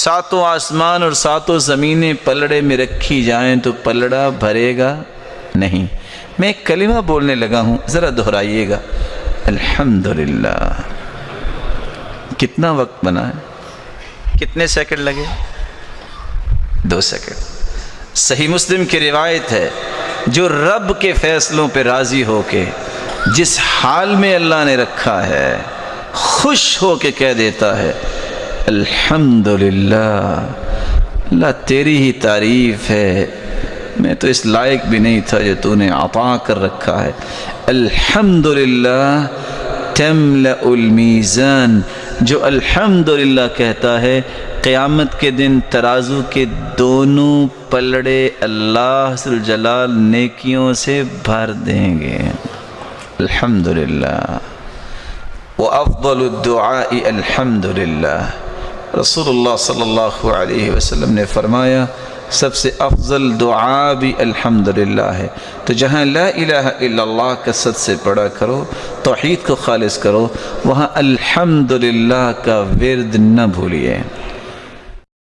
ساتوں آسمان اور ساتوں زمینیں پلڑے میں رکھی جائیں تو پلڑا بھرے گا نہیں۔ میں ایک کلمہ بولنے لگا ہوں، ذرا دہرائیے گا، الحمدللہ۔ کتنا وقت بنا ہے؟ کتنے سیکنڈ لگے؟ 2 سیکنڈ۔ صحیح مسلم کی روایت ہے، جو رب کے فیصلوں پہ راضی ہو کے جس حال میں اللہ نے رکھا ہے خوش ہو کے کہہ دیتا ہے الحمدللہ، اللہ تیری ہی تعریف ہے، میں تو اس لائق بھی نہیں تھا جو تو نے عطا کر رکھا ہے۔ الحمدللہ تملأ المیزان، جو الحمدللہ کہتا ہے قیامت کے دن ترازو کے دونوں پلڑے اللہ ذوالجلال نیکیوں سے بھر دیں گے۔ الحمدللہ۔ وَأَفْضَلُ الدُّعَاءِ الحمدللہ، رسول اللہ صلی اللہ علیہ وسلم نے فرمایا سب سے افضل دعا بھی الحمدللہ ہے۔ تو جہاں لا الہ الا اللہ کثرت سے پڑھا کرو، توحید کو خالص کرو، وہاں الحمدللہ کا ورد نہ بھولیے۔